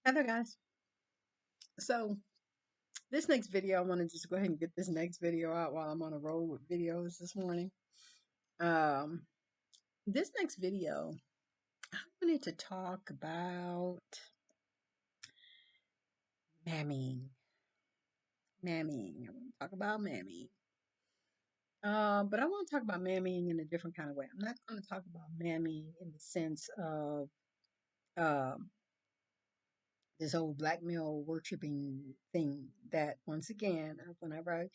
Hi there, guys. So this next video, I want to just go ahead and get this next video out while I'm on a roll with videos this morning. Um, this next video, I wanted to talk about mammying. Mammying. I want to talk about mammying. But I want to talk about mammying in a different kind of way. I'm not going to talk about mammying in the sense of um, this whole black male worshiping thing that once again, whenever I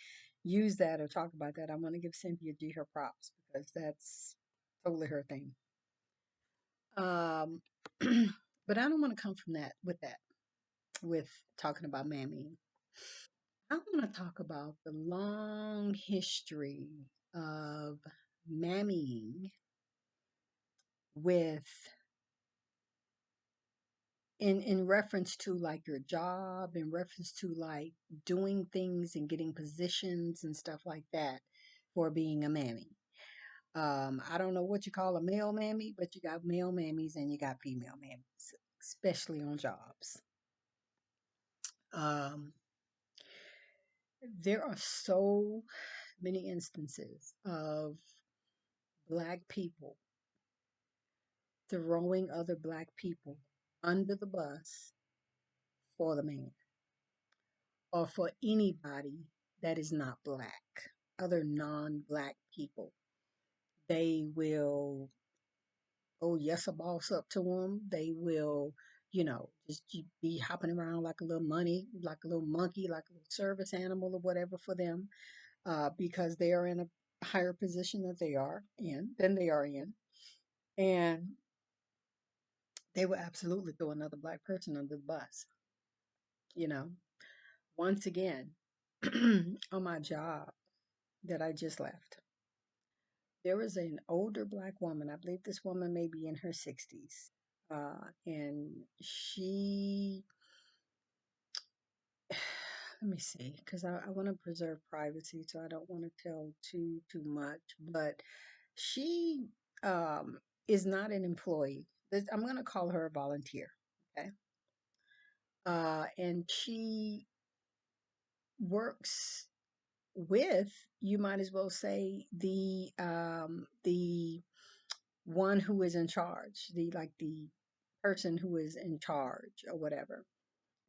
use that or talk about that, I want to give Cynthia G her props because that's totally her thing. Um, but I don't want to come from with talking about mammy. I want to talk about the long history of mammying with in reference to like your job, in reference to like doing things and getting positions and stuff like that for being a mammy. I don't know what you call a male mammy, but you got male mammies and you got female mammies, especially on jobs. Um, there are so many instances of black people throwing other black people under the bus for the man or for anybody that is not black, other non-black people. They will, oh yes, a boss up to them. They will, just be hopping around like a little money, like a little monkey, like a little service animal or whatever for them, because they are in a higher position than they are in, and they will absolutely throw another black person under the bus. You know, once again, on my job that I just left. There was an older black woman. I believe this woman may be in her 60s. And she, let me see, because I want to preserve privacy, so I don't want to tell too much. But she is not an employee. I'm going to call her a volunteer. Okay. And she works with, you might as well say, the one who is in charge, the person who is in charge or whatever.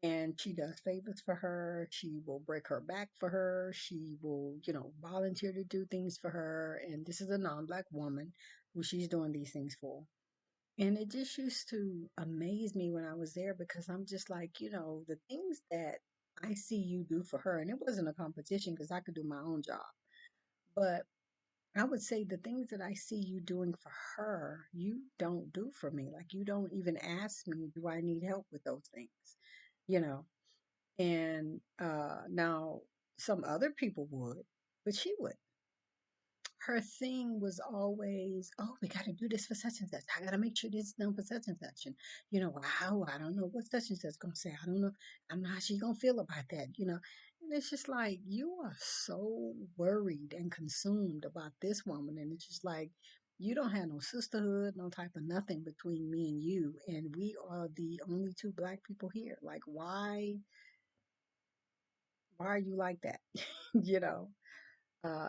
And she does favors for her. She will break her back for her. She will, volunteer to do things for her. And this is a non-black woman who she's doing these things for. And it just used to amaze me when I was there because I'm just like, the things that I see you do for her, and it wasn't a competition because I could do my own job. But I would say the things that I see you doing for her, you don't do for me. Like you don't even ask me, do I need help with those things? You know. And now some other people would, but she would. Her thing was always, oh, we got to do this for such and such. I got to make sure this is done for such and such. And, wow, I don't know what such and such going to say. I don't know. I don't know how she's going to feel about that. And it's just like, you are so worried and consumed about this woman. And it's just like, you don't have no sisterhood, no type of nothing between me and you. And we are the only two black people here. Like, why are you like that? you know,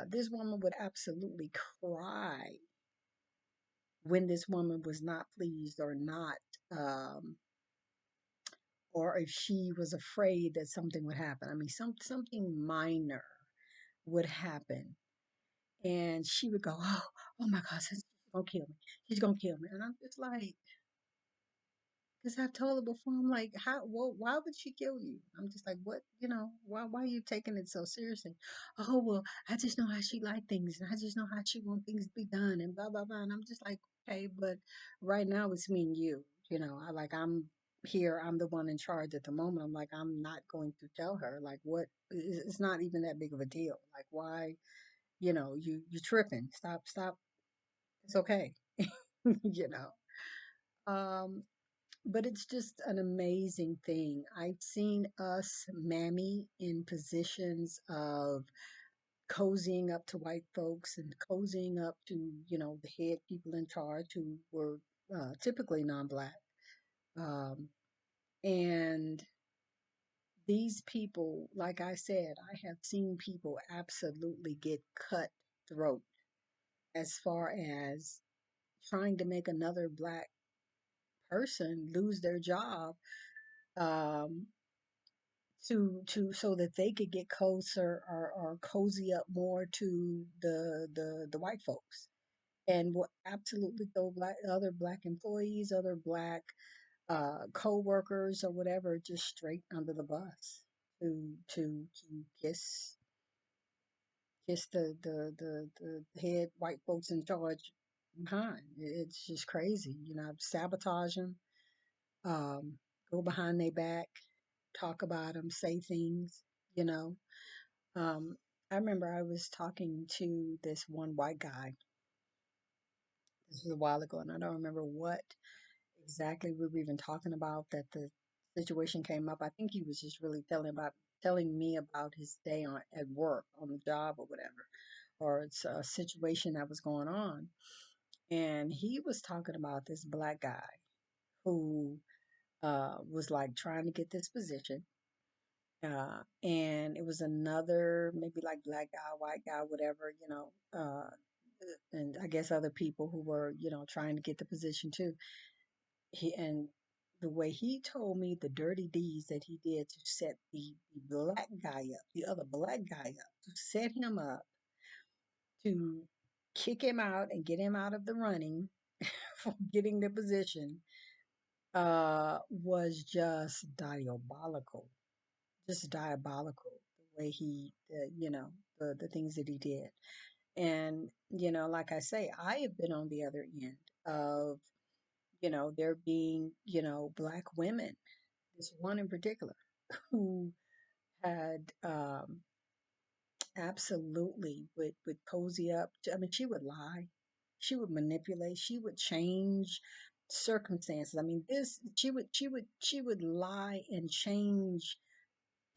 this woman would absolutely cry when this woman was not pleased or not, um, or if she was afraid that something would happen. I mean, something minor would happen, and she would go, "Oh my God, she's gonna kill me. She's gonna kill me." And I'm just like, because I've told her before, I'm like, why would she kill you? I'm just like, what, why are you taking it so seriously? Oh, well, I just know how she like things and I just know how she want things to be done and blah, blah, blah. And I'm just like, okay, but right now it's me and you, I'm here. I'm the one in charge at the moment. I'm like, I'm not going to tell her like it's not even that big of a deal. Like why, you're tripping. Stop. It's okay. you know. Um, but it's just an amazing thing. I've seen us mammy in positions of cozying up to white folks and cozying up to, the head people in charge who were typically non-black. Um, And these people, like I said, I have seen people absolutely get cutthroat as far as trying to make another black person lose their job, um, to so that they could get closer or cozy up more to the white folks, and will absolutely throw other black employees, other black co-workers or whatever, just straight under the bus to kiss the head white folks in charge behind. It's just crazy, sabotage them, um, go behind their back, talk about them, say things, you know. Um, I remember I was talking to this one white guy. This was a while ago, and I don't remember what exactly we were even talking about that the situation came up. I think he was just really telling me about his day on at work, on the job or whatever, or it's a situation that was going on. And he was talking about this black guy who was like trying to get this position. And it was another maybe like black guy, white guy, whatever, and I guess other people who were, trying to get the position too. And the way he told me the dirty deeds that he did to set the black guy up, the other black guy up, to set him up, to kick him out and get him out of the running for getting the position, was just diabolical. Just diabolical. The way the things that he did. And, like I say, I have been on the other end of, there being, black women, this one in particular, who had absolutely would cozy up. I mean, she would lie, she would manipulate, she would change circumstances. I mean, this she would lie and change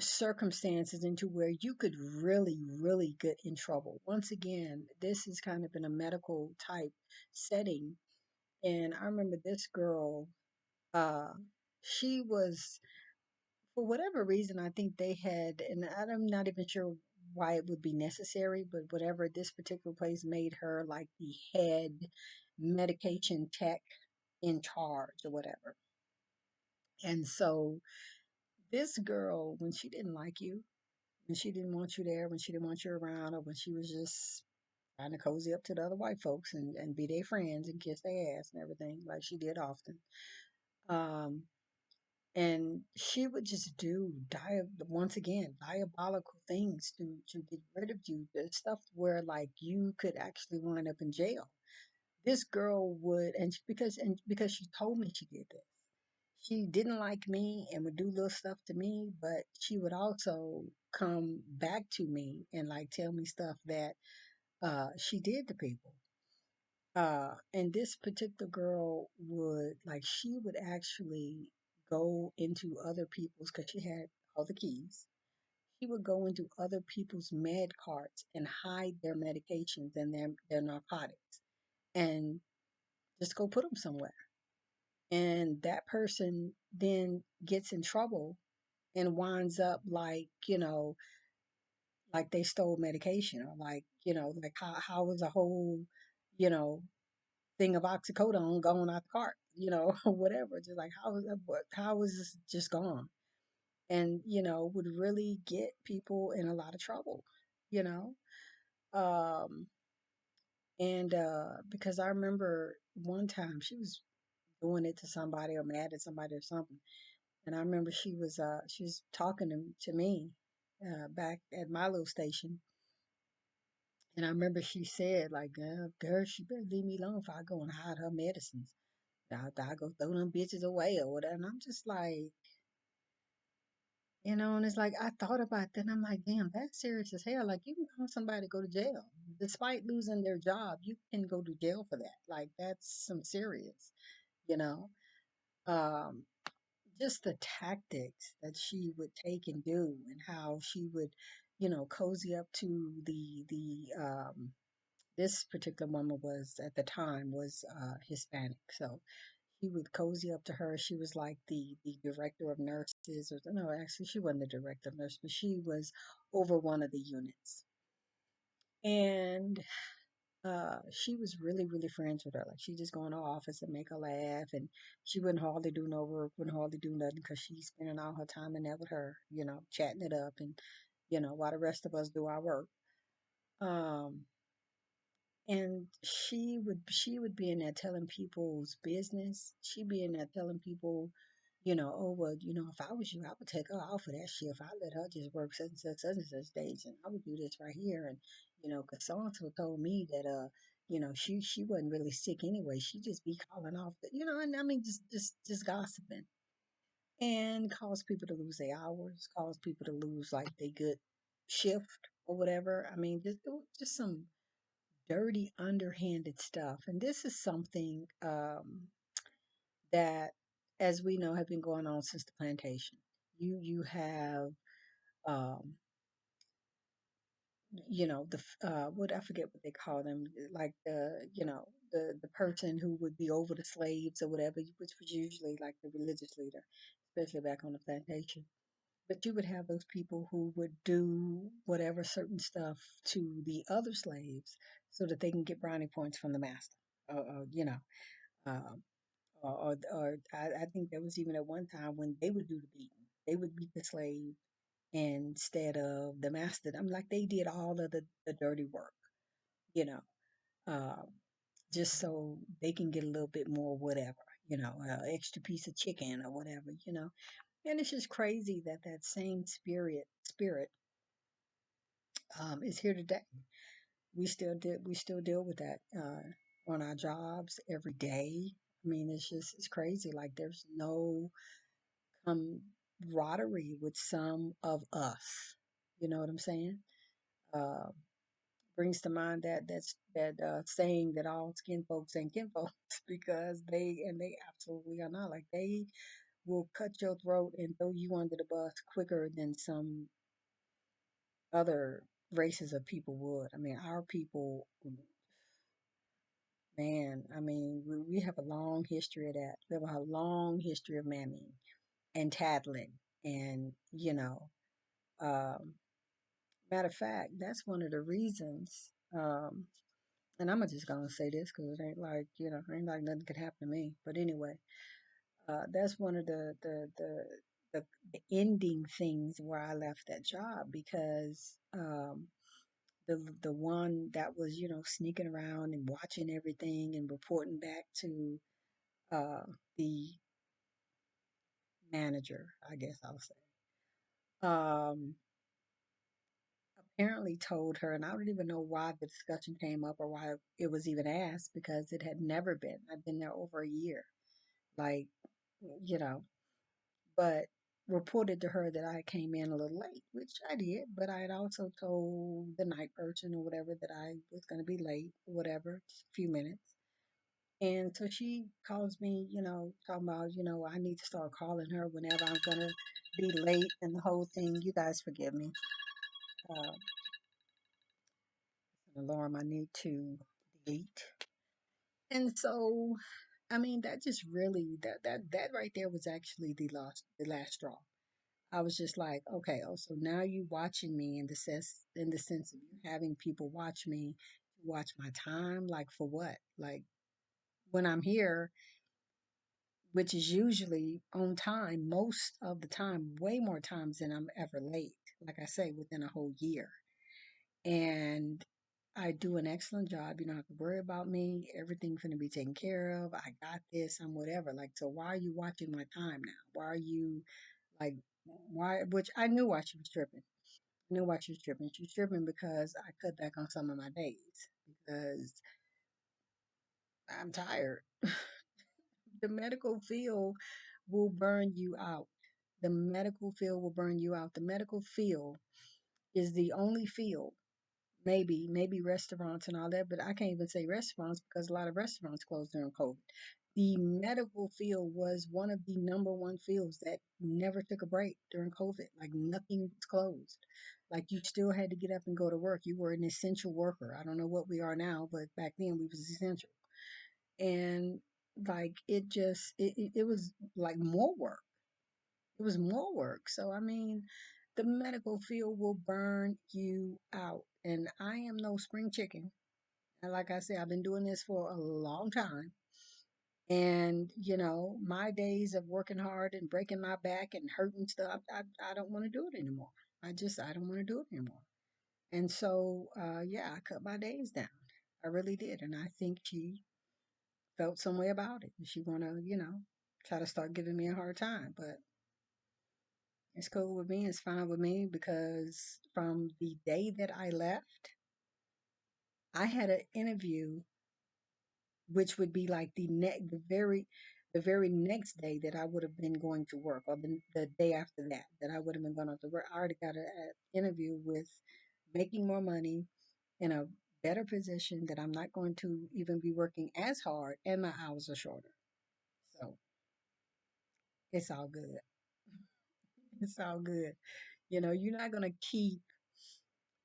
circumstances into where you could really, really get in trouble. Once again, this is kind of in a medical type setting. And I remember this girl, uh, she was, for whatever reason, I think they had, and I'm not even sure why it would be necessary, but whatever, this particular place made her like the head medication tech in charge or whatever. And so this girl, when she didn't like you, when she didn't want you there, when she didn't want you around, or when she was just trying to cozy up to the other white folks and be their friends and kiss their ass and everything, like she did often. Um, and she would just do once again diabolical things to get rid of you. The stuff where like you could actually wind up in jail. This girl would, and because she told me she did this. She didn't like me and would do little stuff to me, but she would also come back to me and like tell me stuff that she did to people. And this particular girl would like she would actually go into other people's because she had all the keys. She would go into other people's med carts and hide their medications and their narcotics and just go put them somewhere. And that person then gets in trouble and winds up like they stole medication, or like how was a whole, you know, thing of oxycodone going out the cart, or whatever. Just like how was this just gone? And would really get people in a lot of trouble, you know. Um, and because I remember one time she was doing it to somebody or mad at somebody or something. And I remember she was talking to me back at my little station. And I remember she said, like, girl, she better leave me alone if I go and hide her medicines. I go throw them bitches away or whatever. And I'm just like, and it's like, I thought about that. And I'm like, damn, that's serious as hell. Like, you can call somebody to go to jail. Despite losing their job, you can go to jail for that. Like, that's some serious, you know? Um, just the tactics that she would take and do, and how she would, cozy up to this particular woman was at the time was Hispanic. So He would cozy up to her. She was like the director of nurses, or no, actually, she wasn't the director of nurses, but she was over one of the units. And she was really, really friends with her. Like she just go in her office and make her laugh, and she wouldn't hardly do no work, wouldn't hardly do nothing because she's spending all her time in there with her, chatting it up, and while the rest of us do our work. Um, and she would be in there telling people's business. She'd be in there telling people, oh well, if I was you, I would take her off of that shift. I let her just work such and such days, and I would do this right here. And because so and so told me that she wasn't really sick anyway. She just be calling off and I mean just gossiping and cause people to lose their hours, cause people to lose like their good shift or whatever. I mean, just some dirty, underhanded stuff. And this is something that, as we know, have been going on since the plantation. You have, um, what I forget what they call them, like the person who would be over the slaves or whatever, which was usually like the religious leader, especially back on the plantation. But you would have those people who would do whatever certain stuff to the other slaves so that they can get brownie points from the master. Um, or I think there was even at one time when they would do the beating. They would beat the slave instead of the master. I'm like they did all of the dirty work, you know, um, just so they can get a little bit more whatever, extra piece of chicken or whatever, And it's just crazy that that same spirit is here today. We still deal with that on our jobs every day. I mean, it's crazy. Like there's no camaraderie with some of us. You know what I'm saying? Uh, Brings to mind that saying that all skin folks ain't kin folks because they absolutely are not. Like they will cut your throat and throw you under the bus quicker than some other races of people would. I mean, our people, man, I mean, we have a long history of that. We have a long history of mammying and tattling. And, um, matter of fact, that's one of the reasons. And I'm just gonna say this because it ain't like, ain't like nothing could happen to me. But anyway, that's one of the ending things where I left that job because the one that was sneaking around and watching everything and reporting back to the manager, I guess I'll say, um, apparently told her, and I don't even know why the discussion came up or why it was even asked because it had never been. I've been there over a year, like you know, but reported to her that I came in a little late, which I did, but I had also told the night person or whatever that I was going to be late, whatever, just a few minutes. And so she calls me, talking about, I need to start calling her whenever I'm gonna be late and the whole thing. You guys forgive me. Uh, an alarm I need to delete. And so, I mean, that just really that right there was actually the last straw. I was just like, okay, oh, so now you watching me in the sense of you having people watch me, watch my time, like for what? Like when I'm here, which is usually on time most of the time, way more times than I'm ever late. Like I say, within a whole year. And I do an excellent job. You don't have to worry about me. Everything's going to be taken care of. I got this. I'm whatever. Like, so why are you watching my time now? Why are you like, why? Which I knew why she was tripping. I knew why she was tripping. She was tripping because I cut back on some of my days because I'm tired. The medical field will burn you out. The medical field will burn you out. The medical field is the only field, maybe restaurants and all that, but I can't even say restaurants because a lot of restaurants closed during COVID. The medical field was one of the number one fields that never took a break during COVID. Like nothing was closed. Like you still had to get up and go to work. You were an essential worker. I don't know what we are now, but back then we was essential. And like it was like more work. It was more work. So I mean, the medical field will burn you out. And I am no spring chicken. And like I said, I've been doing this for a long time. And my days of working hard and breaking my back and hurting stuff, I don't want to do it anymore. I don't want to do it anymore. And so yeah, I cut my days down. I really did. And I think she felt some way about it. And she wanna, try to start giving me a hard time. But it's cool with me. It's fine with me because from the day that I left, I had an interview, which would be like the very next day that I would have been going to work, or the day after that I would have been going to work. I already got an interview with making more money in a better position that I'm not going to even be working as hard and my hours are shorter. So it's all good. It's all good. You're not going to keep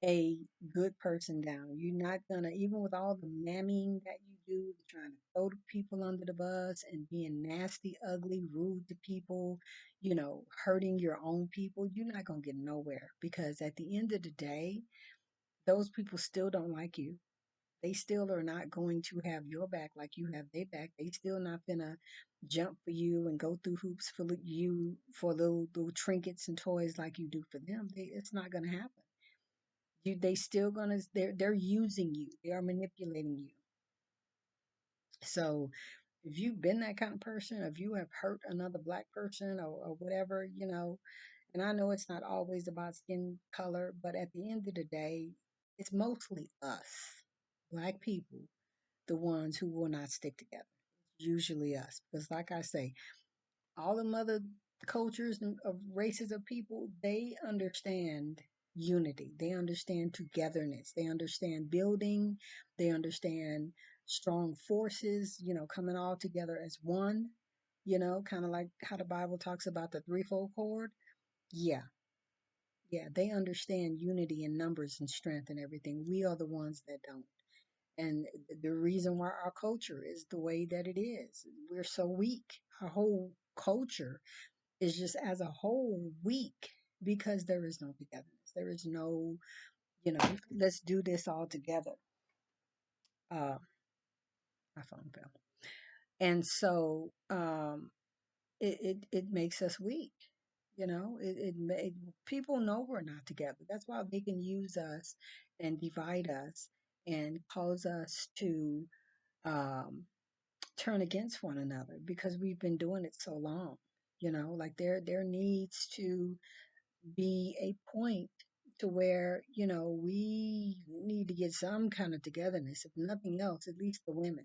a good person down. You're not gonna, even with all the mammying that you do, trying to throw the people under the bus and being nasty, ugly, rude to people, hurting your own people, you're not gonna get nowhere because at the end of the day, those people still don't like you. They still are not going to have your back like you have their back. They still not gonna jump for you and go through hoops for you for little trinkets and toys like you do for them. It's not gonna happen. They still gonna they're using you. They are manipulating you. So if you've been that kind of person, if you have hurt another black person or whatever, and I know it's not always about skin color, but at the end of the day, it's mostly us, black people, the ones who will not stick together. Usually us. Because like I say, all the other cultures and of races of people, they understand unity. They understand togetherness. They understand building. They understand strong forces, coming all together as one, kind of like how the Bible talks about the threefold cord. Yeah, yeah, they understand unity and numbers and strength and everything. We are the ones that don't. And the reason why our culture is the way that it is, we're so weak. Our whole culture is just as a whole weak because there is no togetherness. There is no, let's do this all together. Uh, my phone fell. And so it makes us weak. People know we're not together. That's why they can use us and divide us and cause us to um, turn against one another because we've been doing it so long. Like there needs to be a point to where we need to get some kind of togetherness, if nothing else, at least the women,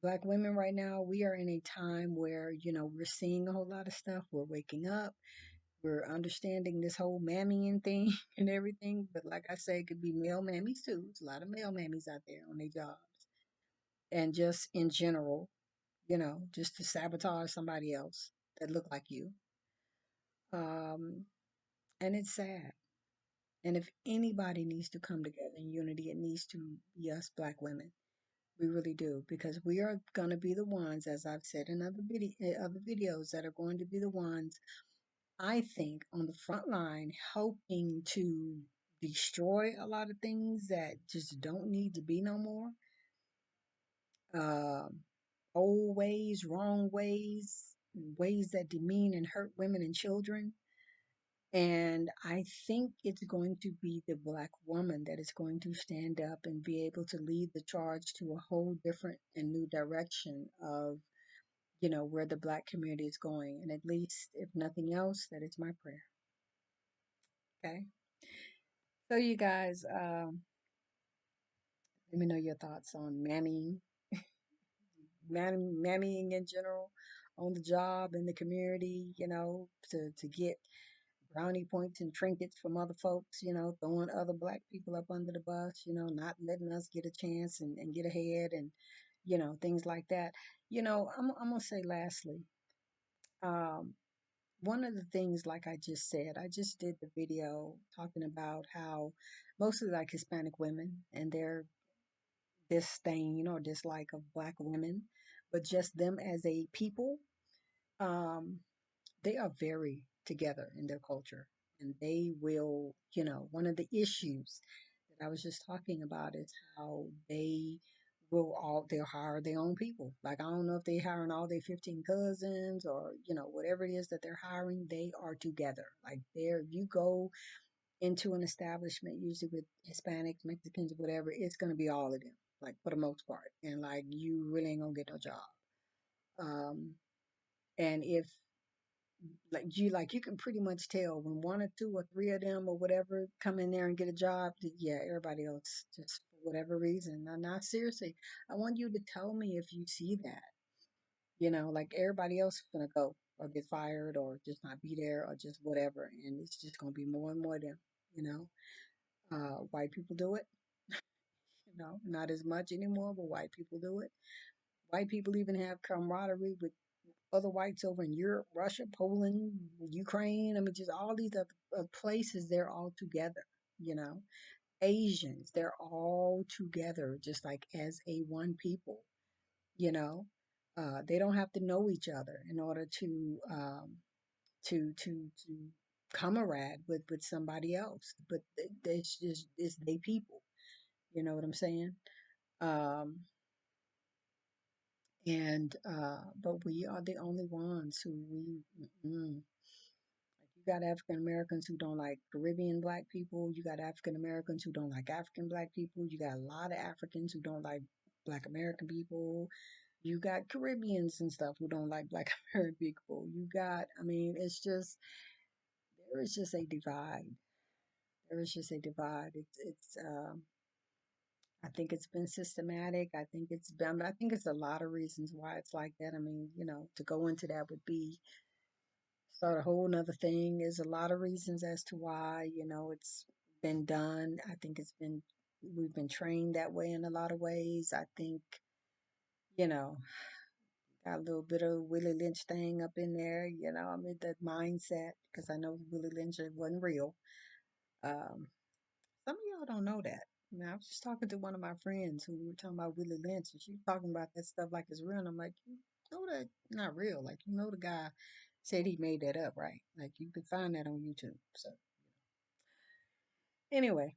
black women. Right now we are in a time where we're seeing a whole lot of stuff. We're waking up, we're understanding this whole mammying thing and everything. But like I say, it could be male mammies too. There's a lot of male mammies out there on their jobs and just in general, just to sabotage somebody else that look like you. um and it's sad. And if anybody needs to come together in unity, it needs to be us black women. We really do, because we are going to be the ones, as I've said in other videos, that are going to be the ones, I think, on the front line, helping to destroy a lot of things that just don't need to be no more. Um, Old ways, wrong ways, ways that demean and hurt women and children. And I think it's going to be the black woman that is going to stand up and be able to lead the charge to a whole different and new direction of, where the black community is going. And at least, if nothing else, that is my prayer. Okay. So, you guys, let me know your thoughts on mammying in general, on the job, in the community, to get brownie points and trinkets from other folks, throwing other black people up under the bus, not letting us get a chance and get ahead and, things like that. I'm going to say lastly, um, one of the things, like I just said, I just did the video talking about how mostly like Hispanic women and their disdain or dislike of black women. but just them as a people, um, they are very together in their culture. And they will, one of the issues that I was just talking about is how they'll hire their own people. Like, I don't know if they're hiring all their 15 cousins or, whatever it is that they're hiring, they are together. Like, you go into an establishment, usually with Hispanics, Mexicans, whatever, it's going to be all of them, like, for the most part. And, like, you really ain't going to get no job. Um, and if you can pretty much tell when one or two or three of them or whatever come in there and get a job, yeah, everybody else just for whatever reason. Now, not seriously. I want you to tell me if you see that. Like, everybody else is gonna go or get fired or just not be there or just whatever, and it's just gonna be more and more of them. You know, white people do it. Not as much anymore, but white people do it. White people even have camaraderie with other whites over in Europe, Russia, Poland, Ukraine. I mean, just all these other places, they're all together, you know. Asians, they're all together, just like as a one people, you know. They don't have to know each other in order to comrade with somebody else, but it's they people. You know what I'm saying? Um, and but we are the only ones who mm-mm. Like, you got African Americans who don't like Caribbean black people. You got African Americans who don't like African black people. You got a lot of Africans who don't like Black American people. You got Caribbeans and stuff who don't like Black American people. I mean, there is just a divide. There is just a divide. I think it's been systematic. I think it's a lot of reasons why it's like that. I mean, to go into that would be start a whole nother thing. There's a lot of reasons as to why, it's been done. I think we've been trained that way in a lot of ways. I think, you know, got a little bit of Willie Lynch thing up in there, I mean, that mindset, because I know Willie Lynch, it wasn't real. Um, some of y'all don't know that. Now, I was just talking to one of my friends who we were talking about Willie Lynch, and she was talking about that stuff like it's real. And I'm like, you know that not real. Like, the guy said he made that up, right? Like, you can find that on YouTube. So, anyway,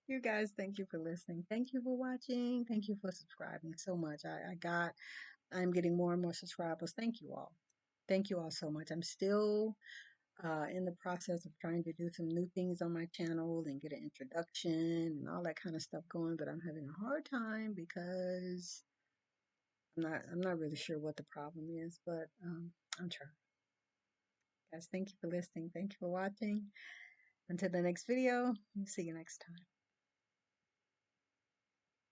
you guys, thank you for listening. Thank you for watching. Thank you for subscribing so much. I'm getting more and more subscribers. Thank you all. Thank you all so much. I'm still in the process of trying to do some new things on my channel and get an introduction and all that kind of stuff going, but I'm having a hard time because I'm not really sure what the problem is, but I'm trying. Guys, thank you for listening. Thank you for watching. Until the next video, see you next time.